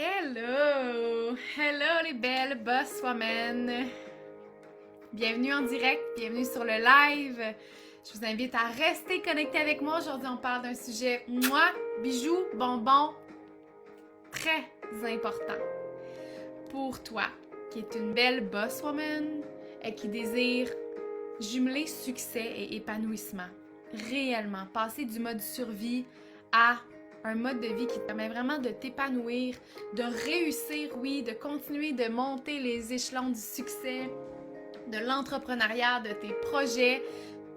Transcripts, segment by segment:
Hello! Hello les belles boss women! Bienvenue en direct, bienvenue sur le live. Je vous invite à rester connectés avec moi. Aujourd'hui, on parle d'un sujet, bijoux, bonbons, très important pour toi, qui est une belle boss woman et qui désire jumeler succès et épanouissement. Réellement, passer du mode survie à un mode de vie qui te permet vraiment de t'épanouir, de réussir, oui, de continuer de monter les échelons du succès, de l'entrepreneuriat, de tes projets,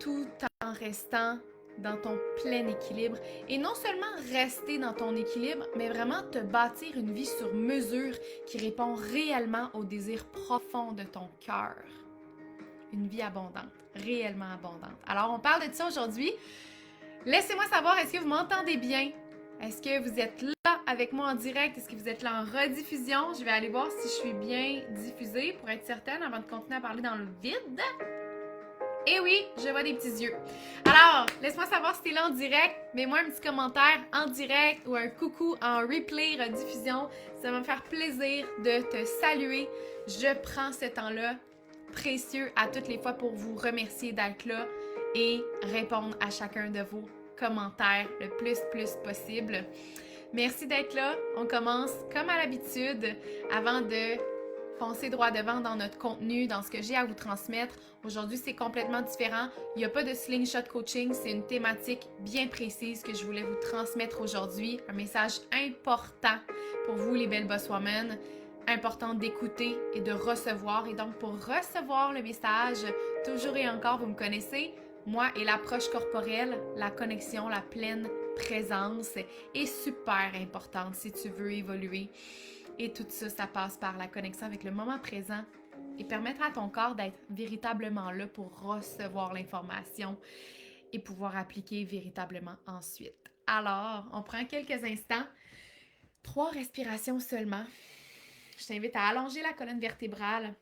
tout en restant dans ton plein équilibre. Et non seulement rester dans ton équilibre, mais vraiment te bâtir une vie sur mesure qui répond réellement aux désirs profonds de ton cœur. Une vie abondante, réellement abondante. Alors, on parle de ça aujourd'hui. Laissez-moi savoir, est-ce que vous m'entendez bien? Est-ce que vous êtes là avec moi en direct? Est-ce que vous êtes là en rediffusion? Je vais aller voir si je suis bien diffusée pour être certaine avant de continuer à parler dans le vide. Et oui, je vois des petits yeux. Alors, laisse-moi savoir si t'es là en direct. Mets-moi un petit commentaire en direct ou un coucou en replay, rediffusion. Ça va me faire plaisir de te saluer. Je prends ce temps-là précieux à toutes les fois pour vous remercier d'être là et répondre à chacun de vos commentaires le plus possible. Merci d'être là. On commence comme à l'habitude avant de foncer droit devant dans notre contenu, dans ce que j'ai à vous transmettre. Aujourd'hui, c'est complètement différent. Il n'y a pas de slingshot coaching. C'est une thématique bien précise que je voulais vous transmettre aujourd'hui. Un message important pour vous, les belles boss women. Important d'écouter et de recevoir. Et donc, pour recevoir le message, toujours et encore, vous me connaissez, moi et l'approche corporelle, la connexion, la pleine présence est super importante si tu veux évoluer. Et tout ça, ça passe par la connexion avec le moment présent et permettre à ton corps d'être véritablement là pour recevoir l'information et pouvoir appliquer véritablement ensuite. Alors, on prend quelques instants, 3 respirations seulement. Je t'invite à allonger la colonne vertébrale,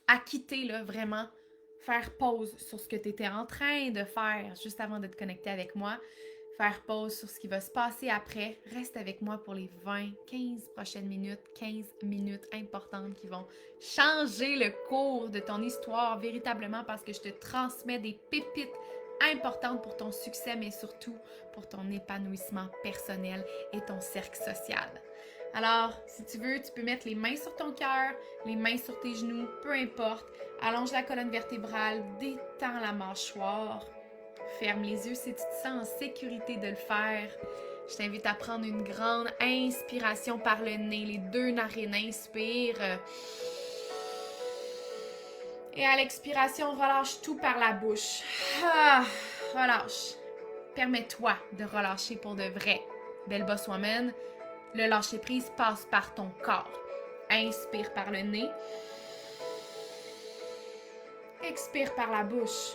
à quitter là, vraiment, faire pause sur ce que tu étais en train de faire juste avant de te connecter avec moi, faire pause sur ce qui va se passer après. Reste avec moi pour les 15 prochaines minutes, 15 minutes importantes qui vont changer le cours de ton histoire véritablement parce que je te transmets des pépites importantes pour ton succès, mais surtout pour ton épanouissement personnel et ton cercle social. Alors, si tu veux, tu peux mettre les mains sur ton cœur, les mains sur tes genoux, peu importe. Allonge la colonne vertébrale, détends la mâchoire. Ferme les yeux si tu te sens en sécurité de le faire. Je t'invite à prendre une grande inspiration par le nez, les 2 narines. Inspire. Et à l'expiration, relâche tout par la bouche. Relâche. Permets-toi de relâcher pour de vrai. Belle boss woman. Le lâcher-prise passe par ton corps. Inspire par le nez. Expire par la bouche.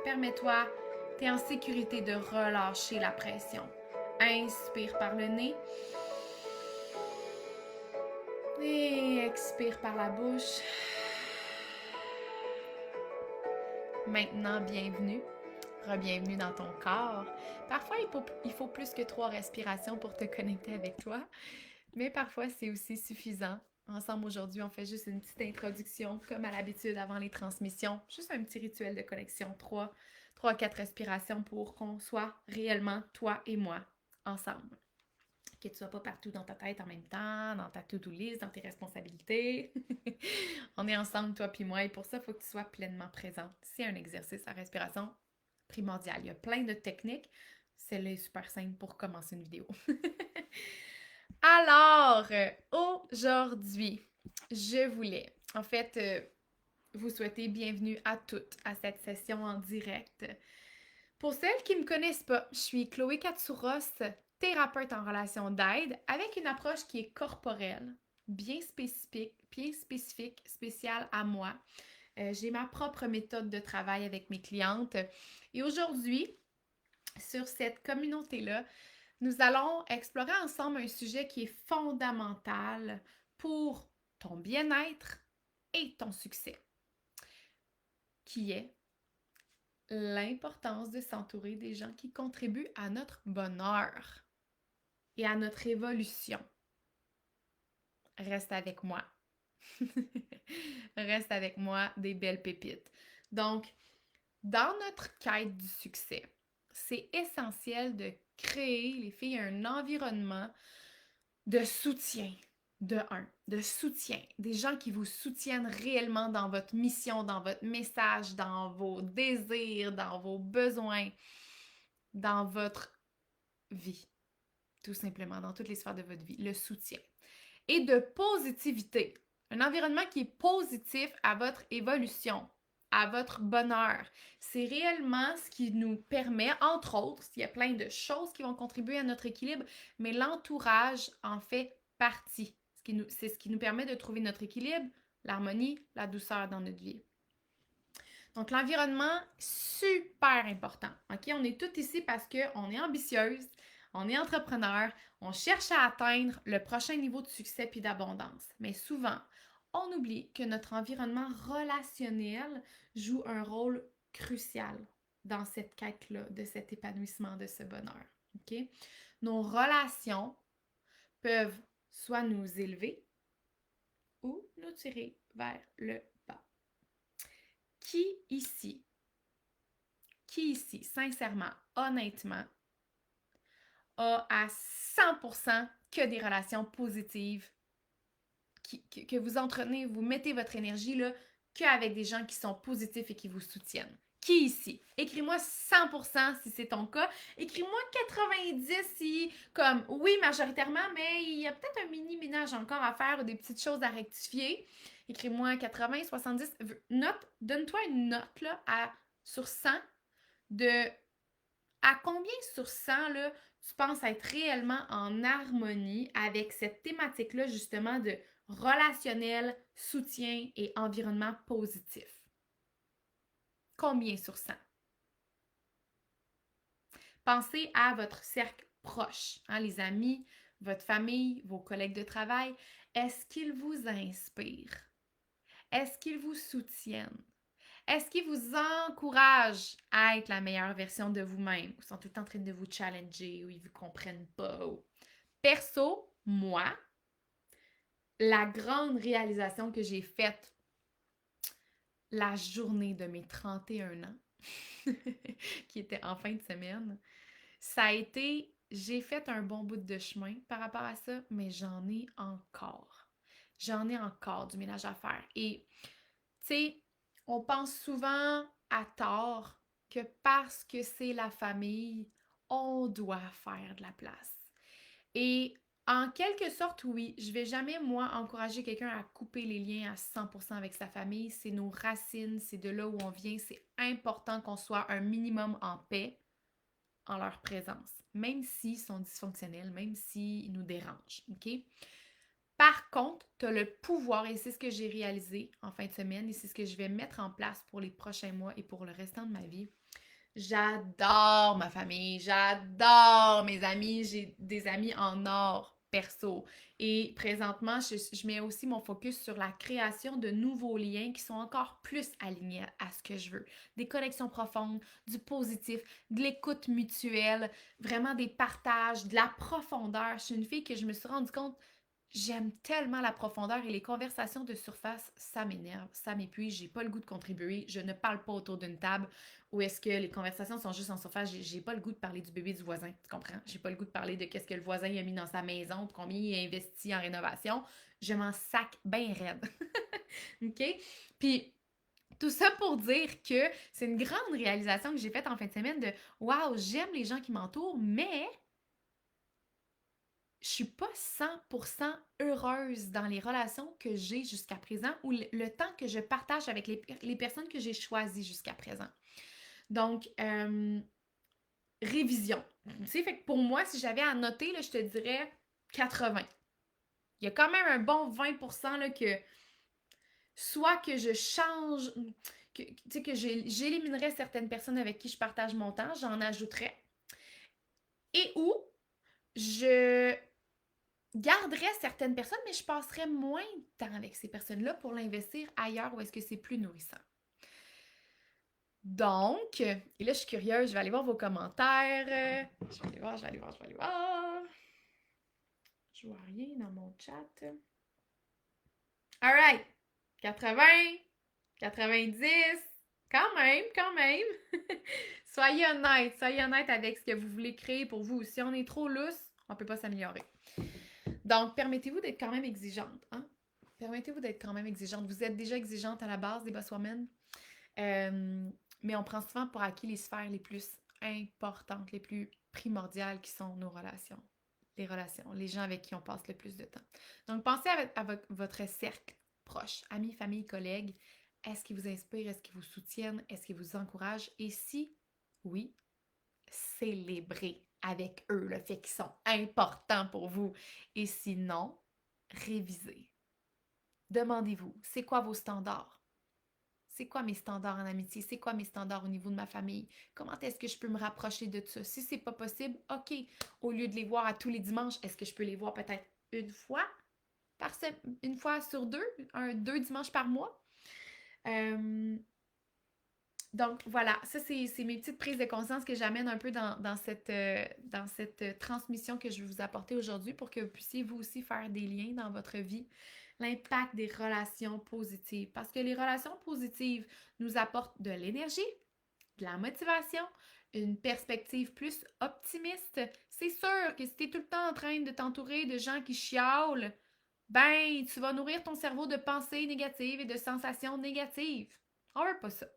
Permets-toi, tu es en sécurité de relâcher la pression. Inspire par le nez. Et expire par la bouche. Maintenant, bienvenue. Re-bienvenue dans ton corps. Parfois, il faut plus que 3 respirations pour te connecter avec toi, mais parfois, c'est aussi suffisant. Ensemble, aujourd'hui, on fait juste une petite introduction, comme à l'habitude avant les transmissions. Juste un petit rituel de connexion, 3 à 4 respirations pour qu'on soit réellement, toi et moi, ensemble. Que tu ne sois pas partout dans ta tête en même temps, dans ta to-do list, dans tes responsabilités. On est ensemble, toi et moi, et pour ça, il faut que tu sois pleinement présente. C'est un exercice à respiration primordial. Il y a plein de techniques. Celle-là est super simple pour commencer une vidéo. Alors, aujourd'hui, je voulais, en fait, vous souhaiter bienvenue à toutes à cette session en direct. Pour celles qui ne me connaissent pas, je suis Chloé Katsouros, thérapeute en relation d'aide avec une approche qui est corporelle, bien spécifique, spéciale à moi. J'ai ma propre méthode de travail avec mes clientes. Et aujourd'hui, sur cette communauté-là, nous allons explorer ensemble un sujet qui est fondamental pour ton bien-être et ton succès, qui est l'importance de s'entourer des gens qui contribuent à notre bonheur et à notre évolution. reste avec moi. Reste avec moi, des belles pépites. Donc, dans notre quête du succès, c'est essentiel de créer, les filles, un environnement de soutien, de soutien. Des gens qui vous soutiennent réellement dans votre mission, dans votre message, dans vos désirs, dans vos besoins, dans votre vie. Tout simplement, dans toutes les sphères de votre vie. Le soutien. Et de positivité. Un environnement qui est positif à votre évolution, à votre bonheur. C'est réellement ce qui nous permet, entre autres, il y a plein de choses qui vont contribuer à notre équilibre, mais l'entourage en fait partie. C'est ce qui nous permet de trouver notre équilibre, l'harmonie, la douceur dans notre vie. Donc, l'environnement, super important. OK? On est toutes ici parce qu'on est ambitieuse, on est entrepreneur, on cherche à atteindre le prochain niveau de succès puis d'abondance. Mais souvent, on oublie que notre environnement relationnel joue un rôle crucial dans cette quête-là, de cet épanouissement, de ce bonheur. OK? Nos relations peuvent soit nous élever ou nous tirer vers le bas. Qui ici, sincèrement, honnêtement, a à 100% que des relations positives, que vous entretenez, vous mettez votre énergie là, qu'avec des gens qui sont positifs et qui vous soutiennent? Qui ici? Écris-moi 100% si c'est ton cas. Écris-moi 90 si, comme, oui, majoritairement, mais il y a peut-être un mini-ménage encore à faire ou des petites choses à rectifier. Écris-moi 80, 70. Note, donne-toi une note là, sur 100 de à combien sur 100 là, tu penses être réellement en harmonie avec cette thématique-là, justement, de relationnel, soutien et environnement positif? Combien sur 100? Pensez à votre cercle proche, hein, les amis, votre famille, vos collègues de travail. Est-ce qu'ils vous inspirent? Est-ce qu'ils vous soutiennent? Est-ce qu'ils vous encouragent à être la meilleure version de vous-même? Ou sont tout le temps en train de vous challenger ou ils ne vous comprennent pas? Perso, moi, la grande réalisation que j'ai faite la journée de mes 31 ans, qui était en fin de semaine, ça a été, j'ai fait un bon bout de chemin par rapport à ça, mais j'en ai encore. J'en ai encore du ménage à faire. Et, tu sais, on pense souvent à tort que parce que c'est la famille, on doit faire de la place. Et en quelque sorte, oui, je vais jamais, moi, encourager quelqu'un à couper les liens à 100% avec sa famille. C'est nos racines, c'est de là où on vient. C'est important qu'on soit un minimum en paix en leur présence, même s'ils sont dysfonctionnels, même s'ils nous dérangent, OK? Par contre, tu as le pouvoir, et c'est ce que j'ai réalisé en fin de semaine, et c'est ce que je vais mettre en place pour les prochains mois et pour le restant de ma vie. J'adore ma famille, j'adore mes amis, j'ai des amis en or perso. Et présentement, je mets aussi mon focus sur la création de nouveaux liens qui sont encore plus alignés à ce que je veux. Des connexions profondes, du positif, de l'écoute mutuelle, vraiment des partages, de la profondeur. Je suis une fille que je me suis rendu compte, j'aime tellement la profondeur et les conversations de surface, ça m'énerve, ça m'épuise, j'ai pas le goût de contribuer, je ne parle pas autour d'une table où est-ce que les conversations sont juste en surface, j'ai pas le goût de parler du bébé du voisin, tu comprends? J'ai pas le goût de parler de qu'est-ce que le voisin a mis dans sa maison, de combien il a investi en rénovation, je m'en sac bien raide. OK? Puis tout ça pour dire que c'est une grande réalisation que j'ai faite en fin de semaine de « Wow, j'aime les gens qui m'entourent, mais je suis pas 100% heureuse dans les relations que j'ai jusqu'à présent ou le temps que je partage avec les personnes que j'ai choisies jusqu'à présent. » Donc, révision. Tu sais, fait que pour moi, si j'avais à noter, là, je te dirais 80. Il y a quand même un bon 20% là, que soit que je change, que j'éliminerais certaines personnes avec qui je partage mon temps, j'en ajouterais. Et ou je garderais certaines personnes, mais je passerais moins de temps avec ces personnes-là pour l'investir ailleurs où est-ce que c'est plus nourrissant. Donc, et là, je suis curieuse, je vais aller voir vos commentaires. Je vais aller voir. Je vois rien dans mon chat. Alright! 80, 90, quand même. Soyez honnête avec ce que vous voulez créer pour vous. Si on est trop lousse, on peut pas s'améliorer. Donc, permettez-vous d'être quand même exigeante, hein? Permettez-vous d'être quand même exigeante. Vous êtes déjà exigeante à la base des boss women, mais on prend souvent pour acquis les sphères les plus importantes, les plus primordiales qui sont nos relations. Les relations, les gens avec qui on passe le plus de temps. Donc, pensez à votre cercle proche, amis, famille, collègues. Est-ce qu'ils vous inspirent? Est-ce qu'ils vous soutiennent? Est-ce qu'ils vous encouragent? Et si oui, célébrez avec eux le fait qu'ils sont importants pour vous. Et sinon, révisez. Demandez-vous, c'est quoi vos standards? C'est quoi mes standards en amitié? C'est quoi mes standards au niveau de ma famille? Comment est-ce que je peux me rapprocher de ça? Si c'est pas possible, OK, au lieu de les voir à tous les dimanches, est-ce que je peux les voir peut-être une fois une fois sur deux, deux dimanches par mois? Donc voilà, ça c'est mes petites prises de conscience que j'amène un peu dans cette transmission que je vais vous apporter aujourd'hui pour que vous puissiez vous aussi faire des liens dans votre vie. L'impact des relations positives. Parce que les relations positives nous apportent de l'énergie, de la motivation, une perspective plus optimiste. C'est sûr que si tu es tout le temps en train de t'entourer de gens qui chiolent, ben tu vas nourrir ton cerveau de pensées négatives et de sensations négatives. On veut pas ça.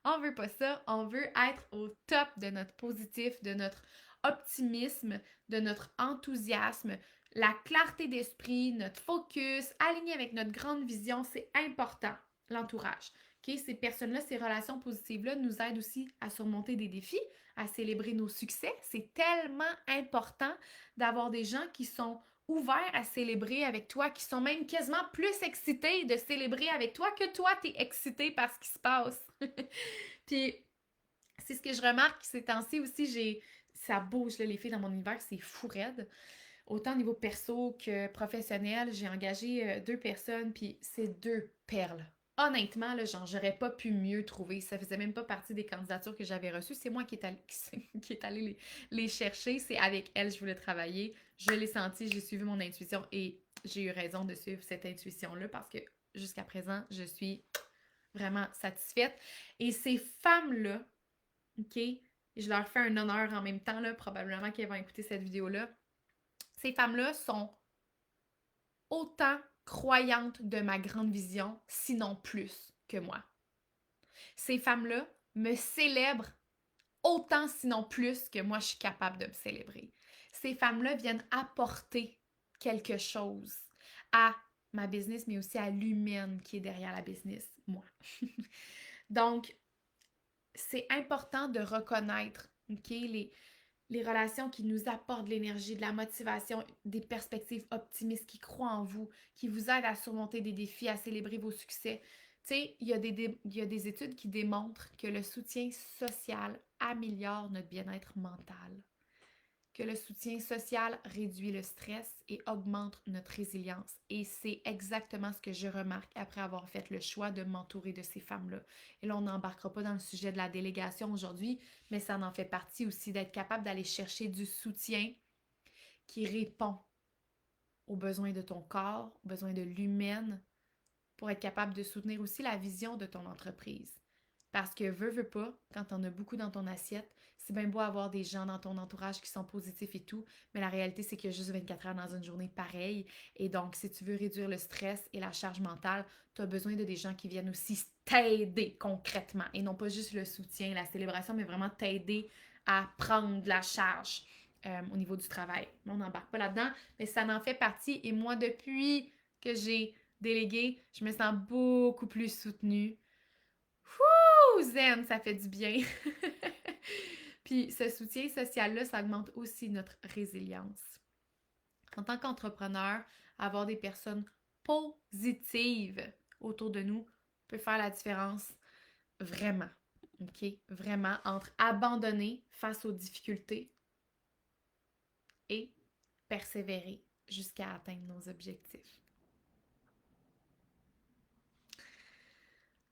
On veut pas ça, on veut être au top de notre positif, de notre optimisme, de notre enthousiasme, la clarté d'esprit, notre focus, aligné avec notre grande vision, c'est important, l'entourage. Okay? Ces personnes-là, ces relations positives-là nous aident aussi à surmonter des défis, à célébrer nos succès. C'est tellement important d'avoir des gens qui sont ouverts à célébrer avec toi, qui sont même quasiment plus excités de célébrer avec toi que toi, t'es excité par ce qui se passe. Puis, c'est ce que je remarque ces temps-ci aussi, ça bouge, là, les filles dans mon univers, c'est fou raide. Autant au niveau perso que professionnel, j'ai engagé deux personnes, puis c'est deux perles. Honnêtement, là, genre, j'aurais pas pu mieux trouver. Ça faisait même pas partie des candidatures que j'avais reçues. C'est moi qui est allée les chercher. C'est avec elles que je voulais travailler. Je l'ai senti, j'ai suivi mon intuition et j'ai eu raison de suivre cette intuition-là parce que jusqu'à présent, je suis vraiment satisfaite. Et ces femmes-là, OK, je leur fais un honneur en même temps, là, probablement qu'elles vont écouter cette vidéo-là. Ces femmes-là sont autant croyantes de ma grande vision, sinon plus que moi. Ces femmes-là me célèbrent autant, sinon plus, que moi, je suis capable de me célébrer. Ces femmes-là viennent apporter quelque chose à ma business, mais aussi à l'humaine qui est derrière la business, moi. Donc, c'est important de reconnaître, OK, les relations qui nous apportent de l'énergie, de la motivation, des perspectives optimistes, qui croient en vous, qui vous aident à surmonter des défis, à célébrer vos succès. Tu sais, il y a des études qui démontrent que le soutien social améliore notre bien-être mental, que le soutien social réduit le stress et augmente notre résilience. Et c'est exactement ce que je remarque après avoir fait le choix de m'entourer de ces femmes-là. Et là, on n'embarquera pas dans le sujet de la délégation aujourd'hui, mais ça en fait partie aussi d'être capable d'aller chercher du soutien qui répond aux besoins de ton corps, aux besoins de l'humaine, pour être capable de soutenir aussi la vision de ton entreprise. Parce que veux pas, quand t'en as beaucoup dans ton assiette, c'est bien beau avoir des gens dans ton entourage qui sont positifs et tout, mais la réalité, c'est qu'il y a juste 24 heures dans une journée pareille. Et donc, si tu veux réduire le stress et la charge mentale, tu as besoin de des gens qui viennent aussi t'aider concrètement. Et non pas juste le soutien, la célébration, mais vraiment t'aider à prendre de la charge au niveau du travail. On n'embarque pas là-dedans, mais ça en fait partie. Et moi, depuis que j'ai délégué, je me sens beaucoup plus soutenue. Ouh, zen, ça fait du bien. Puis ce soutien social-là, ça augmente aussi notre résilience. En tant qu'entrepreneur, avoir des personnes positives autour de nous peut faire la différence vraiment. OK? Vraiment entre abandonner face aux difficultés et persévérer jusqu'à atteindre nos objectifs.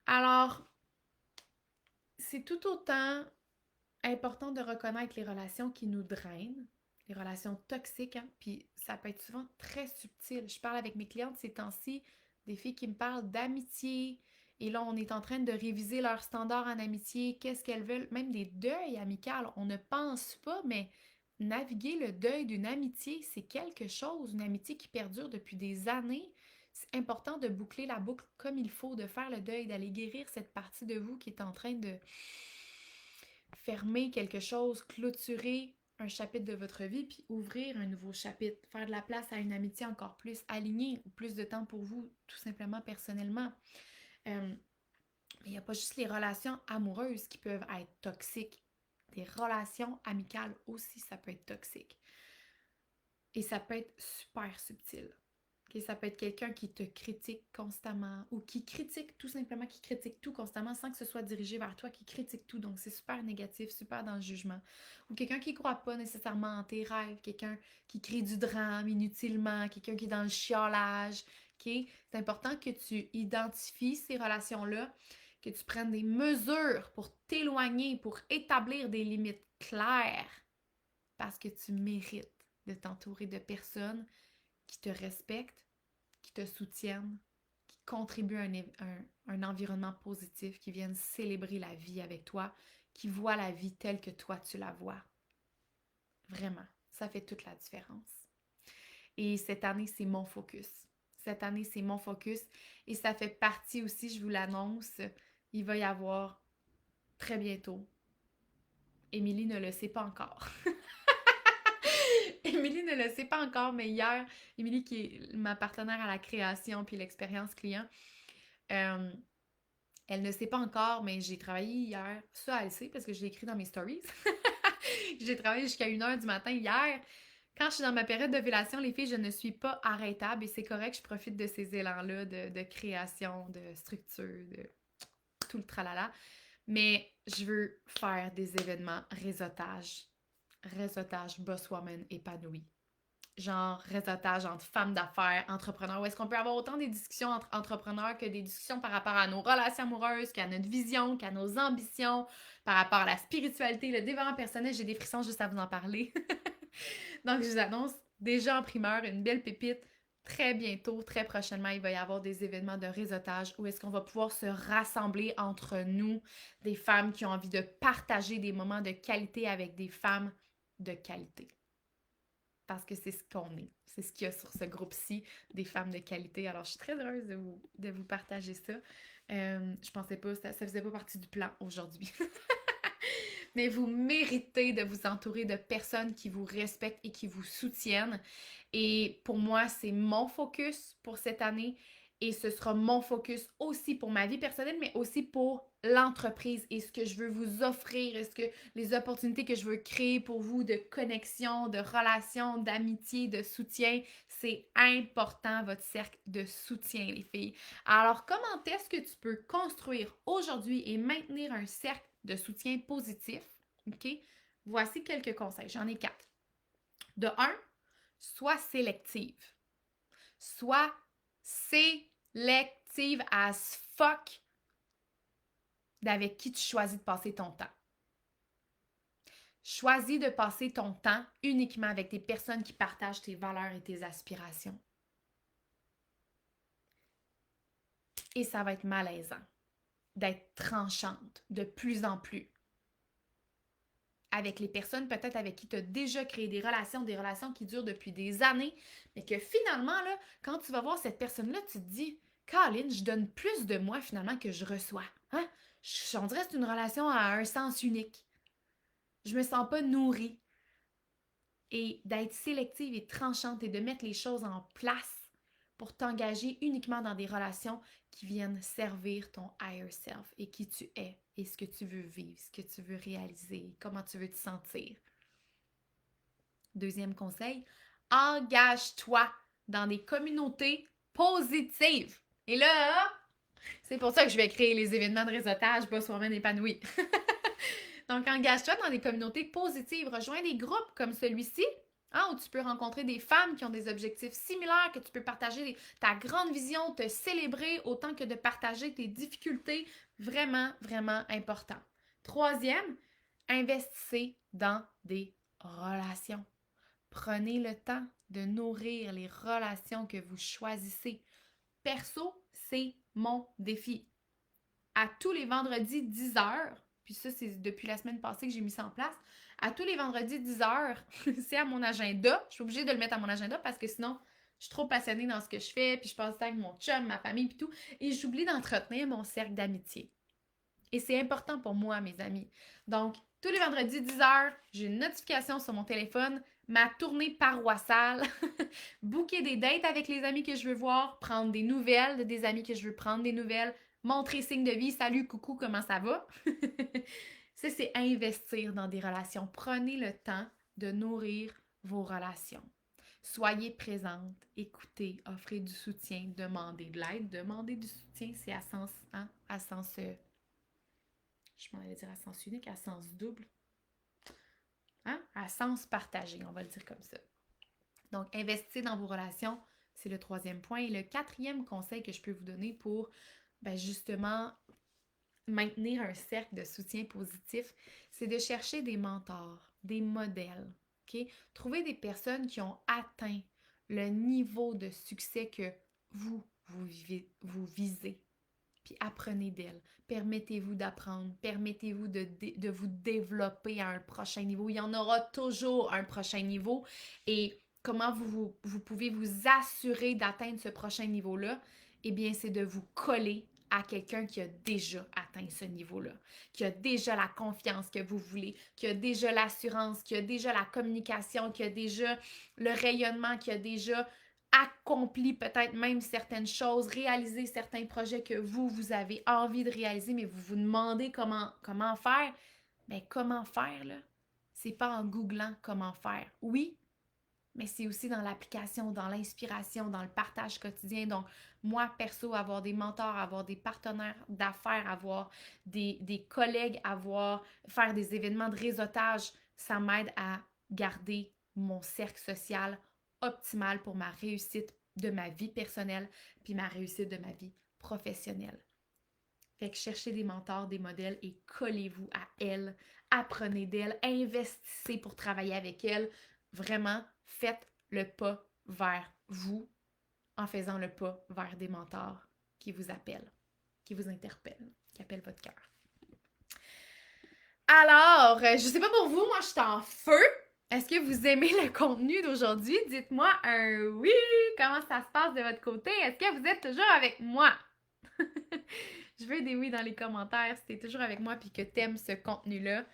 Alors, c'est tout autant important de reconnaître les relations qui nous drainent, les relations toxiques, hein? Puis ça peut être souvent très subtil. Je parle avec mes clientes ces temps-ci des filles qui me parlent d'amitié. Et là, on est en train de réviser leurs standards en amitié, qu'est-ce qu'elles veulent, même des deuils amicaux. On ne pense pas, mais naviguer le deuil d'une amitié, c'est quelque chose, une amitié qui perdure depuis des années. C'est important de boucler la boucle comme il faut, de faire le deuil, d'aller guérir cette partie de vous qui est en train de fermer quelque chose, clôturer un chapitre de votre vie, puis ouvrir un nouveau chapitre, faire de la place à une amitié encore plus alignée, ou plus de temps pour vous, tout simplement personnellement. Mais il n'y a pas juste les relations amoureuses qui peuvent être toxiques. Des relations amicales aussi, ça peut être toxique. Et ça peut être super subtil. Okay? Ça peut être quelqu'un qui te critique constamment ou qui critique tout simplement, qui critique tout constamment sans que ce soit dirigé vers toi, qui critique tout. Donc, c'est super négatif, super dans le jugement. Ou quelqu'un qui ne croit pas nécessairement en tes rêves, quelqu'un qui crée du drame inutilement, quelqu'un qui est dans le chiolage. Okay? C'est important que tu identifies ces relations-là, que tu prennes des mesures pour t'éloigner, pour établir des limites claires, parce que tu mérites de t'entourer de personnes qui te respectent, qui te soutiennent, qui contribuent à un environnement positif, qui viennent célébrer la vie avec toi, qui voient la vie telle que toi tu la vois. Vraiment, ça fait toute la différence. Et cette année, c'est mon focus. Cette année, c'est mon focus. Et ça fait partie aussi, je vous l'annonce, il va y avoir très bientôt. Émilie ne le sait pas encore. Émilie ne le sait pas encore, mais hier, Émilie, qui est ma partenaire à la création puis l'expérience client, elle ne sait pas encore, mais j'ai travaillé hier. Ça, elle sait parce que je l'ai écrit dans mes stories. J'ai travaillé jusqu'à 1h du matin hier. Quand je suis dans ma période d'ovulation, les filles, je ne suis pas arrêtable et c'est correct, je profite de ces élans-là de création, de structure, de tout le tralala. Mais je veux faire des événements réseautage boss woman épanouie. Genre réseautage entre femmes d'affaires, entrepreneurs, où est-ce qu'on peut avoir autant des discussions entre entrepreneurs que des discussions par rapport à nos relations amoureuses, qu'à notre vision, qu'à nos ambitions, par rapport à la spiritualité, le développement personnel. J'ai des frissons juste à vous en parler. Donc, je vous annonce déjà en primeur une belle pépite. Très bientôt, très prochainement, il va y avoir des événements de réseautage où est-ce qu'on va pouvoir se rassembler entre nous, des femmes qui ont envie de partager des moments de qualité avec des femmes de qualité. Parce que c'est ce qu'on est. C'est ce qu'il y a sur ce groupe-ci, des femmes de qualité. Alors, je suis très heureuse de vous partager ça. Je pensais pas, ça faisait pas partie du plan aujourd'hui. Mais vous méritez de vous entourer de personnes qui vous respectent et qui vous soutiennent. Et pour moi, c'est mon focus pour cette année et ce sera mon focus aussi pour ma vie personnelle, mais aussi pour l'entreprise et ce que je veux vous offrir, est-ce que les opportunités que je veux créer pour vous de connexion, de relation, d'amitié, de soutien, c'est important, votre cercle de soutien, les filles. Alors, comment est-ce que tu peux construire aujourd'hui et maintenir un cercle de soutien positif? OK? Voici quelques conseils. J'en ai 4. De 1, sois sélective. Sois sélective as fuck d'avec qui tu choisis de passer ton temps. Choisis de passer ton temps uniquement avec des personnes qui partagent tes valeurs et tes aspirations. Et ça va être malaisant d'être tranchante de plus en plus avec les personnes peut-être avec qui tu as déjà créé des relations qui durent depuis des années, mais que finalement, là, quand tu vas voir cette personne-là, tu te dis, Caroline, je donne plus de moi finalement que je reçois. Hein? On dirait que c'est une relation à un sens unique. Je me sens pas nourrie. Et d'être sélective et tranchante et de mettre les choses en place pour t'engager uniquement dans des relations qui viennent servir ton higher self et qui tu es et ce que tu veux vivre, ce que tu veux réaliser, comment tu veux te sentir. Deuxième conseil, engage-toi dans des communautés positives. Et là, c'est pour ça que je vais créer les événements de réseautage Boss Woman épanouie. Donc, engage-toi dans des communautés positives. Rejoins des groupes comme celui-ci, hein, où tu peux rencontrer des femmes qui ont des objectifs similaires, que tu peux partager ta grande vision, te célébrer autant que de partager tes difficultés. Vraiment, vraiment important. Troisième, investissez dans des relations. Prenez le temps de nourrir les relations que vous choisissez. perso, c'est mon défi. À tous les vendredis 10h, puis ça, c'est depuis la semaine passée que j'ai mis ça en place, à tous les vendredis 10h, c'est à mon agenda. Je suis obligée de le mettre à mon agenda parce que sinon, je suis trop passionnée dans ce que je fais, puis je passe du temps avec mon chum, ma famille, puis tout, et j'oublie d'entretenir mon cercle d'amitié. Et c'est important pour moi, mes amis. Donc, tous les vendredis 10h, j'ai une notification sur mon téléphone, ma tournée paroissiale, booker des dates avec les amis que je veux voir, prendre des nouvelles de des amis que je veux prendre des nouvelles, montrer signe de vie, salut, coucou, comment ça va? Ça, c'est investir dans des relations. Prenez le temps de nourrir vos relations. Soyez présente, écoutez, offrez du soutien, demandez de l'aide. Demander du soutien, c'est à sens, je m'en allais dire à sens unique, à sens double. À sens partagé, on va le dire comme ça. Donc, investissez dans vos relations, c'est le 3e point. Et le 4e conseil que je peux vous donner pour justement maintenir un cercle de soutien positif, c'est de chercher des mentors, des modèles. Okay? Trouvez des personnes qui ont atteint le niveau de succès que vous visez. Puis apprenez d'elles. Permettez-vous d'apprendre. Permettez-vous de vous développer à un prochain niveau. Il y en aura toujours un prochain niveau. Et comment vous pouvez vous assurer d'atteindre ce prochain niveau-là? Eh bien, c'est de vous coller à quelqu'un qui a déjà atteint ce niveau-là, qui a déjà la confiance que vous voulez, qui a déjà l'assurance, qui a déjà la communication, qui a déjà le rayonnement, qui a déjà accompli peut-être même certaines choses, réalisé certains projets que vous avez envie de réaliser, mais vous vous demandez comment faire. Mais comment faire, là? C'est pas en googlant comment faire. Oui, mais c'est aussi dans l'application, dans l'inspiration, dans le partage quotidien. Donc, moi, perso, avoir des mentors, avoir des partenaires d'affaires, avoir des collègues, faire des événements de réseautage, ça m'aide à garder mon cercle social optimal pour ma réussite de ma vie personnelle puis ma réussite de ma vie professionnelle. Fait que cherchez des mentors, des modèles et collez-vous à elles. Apprenez d'elles, investissez pour travailler avec elles. Vraiment, faites le pas vers vous en faisant le pas vers des mentors qui vous appellent, qui vous interpellent, qui appellent votre cœur. Alors, je sais pas pour vous, moi je suis en feu. Est-ce que vous aimez le contenu d'aujourd'hui? Dites-moi un oui! Comment ça se passe de votre côté? Est-ce que vous êtes toujours avec moi? Je veux des oui dans les commentaires si t'es toujours avec moi puis que t'aimes ce contenu-là.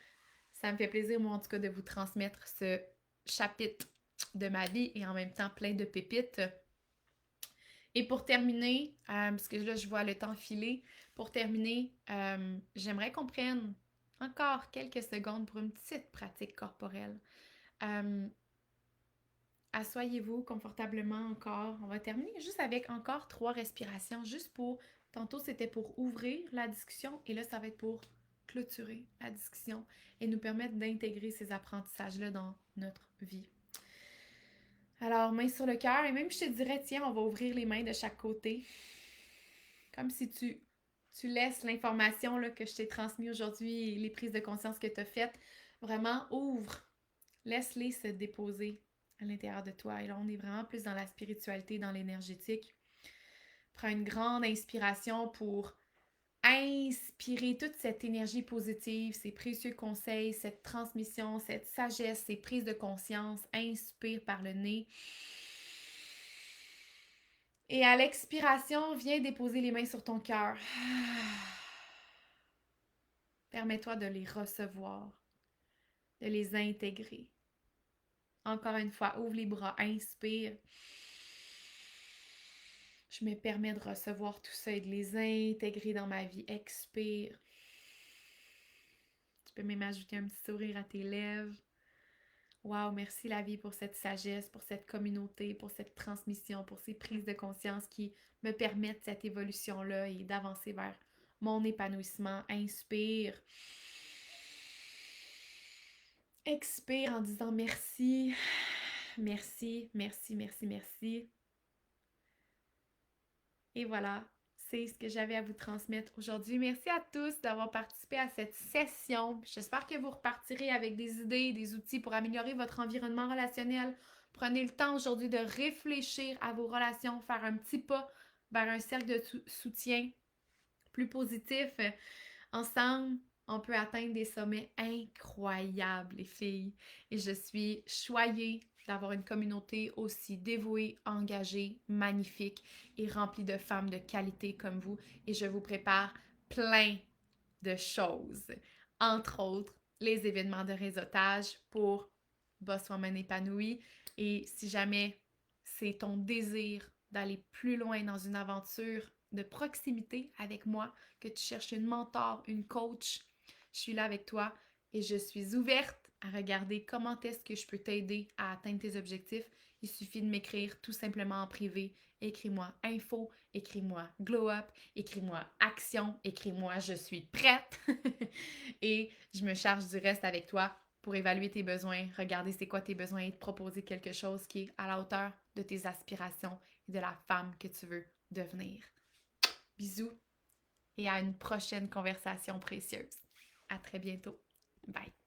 Ça me fait plaisir, moi, en tout cas, de vous transmettre ce chapitre de ma vie et en même temps plein de pépites. Et pour terminer, parce que là, je vois le temps filer, pour terminer, j'aimerais qu'on prenne encore quelques secondes pour une petite pratique corporelle. Assoyez-vous confortablement encore. On va terminer juste avec encore 3 respirations, juste pour... Tantôt, c'était pour ouvrir la discussion et là, ça va être pour clôturer la discussion et nous permettre d'intégrer ces apprentissages-là dans notre vie. Alors, main sur le cœur et même je te dirais, tiens, on va ouvrir les mains de chaque côté. Comme si tu laisses l'information là, que je t'ai transmise aujourd'hui et les prises de conscience que tu as faites, vraiment ouvre. Laisse-les se déposer à l'intérieur de toi. Et là, on est vraiment plus dans la spiritualité, dans l'énergétique. Prends une grande inspiration pour inspirer toute cette énergie positive, ces précieux conseils, cette transmission, cette sagesse, ces prises de conscience. Inspire par le nez. Et à l'expiration, viens déposer les mains sur ton cœur. Permets-toi de les recevoir, de les intégrer. Encore une fois, ouvre les bras, inspire. Je me permets de recevoir tout ça et de les intégrer dans ma vie. Expire. Tu peux même ajouter un petit sourire à tes lèvres. Wow, merci la vie pour cette sagesse, pour cette communauté, pour cette transmission, pour ces prises de conscience qui me permettent cette évolution-là et d'avancer vers mon épanouissement. Inspire. Expire en disant merci. Merci, merci, merci, merci. Et voilà, c'est ce que j'avais à vous transmettre aujourd'hui. Merci à tous d'avoir participé à cette session. J'espère que vous repartirez avec des idées, des outils pour améliorer votre environnement relationnel. Prenez le temps aujourd'hui de réfléchir à vos relations, faire un petit pas vers un cercle de soutien plus positif. Ensemble, on peut atteindre des sommets incroyables, les filles. Et je suis choyée d'avoir une communauté aussi dévouée, engagée, magnifique et remplie de femmes de qualité comme vous. Et je vous prépare plein de choses. Entre autres, les événements de réseautage pour Boss Woman épanouie. Et si jamais c'est ton désir d'aller plus loin dans une aventure de proximité avec moi, que tu cherches une mentor, une coach, je suis là avec toi et je suis ouverte à regarder comment est-ce que je peux t'aider à atteindre tes objectifs. Il suffit de m'écrire tout simplement en privé. Écris-moi info, écris-moi glow up, écris-moi action, écris-moi je suis prête et je me charge du reste avec toi pour évaluer tes besoins, regarder c'est quoi tes besoins et te proposer quelque chose qui est à la hauteur de tes aspirations et de la femme que tu veux devenir. Bisous et à une prochaine conversation précieuse. À très bientôt. Bye.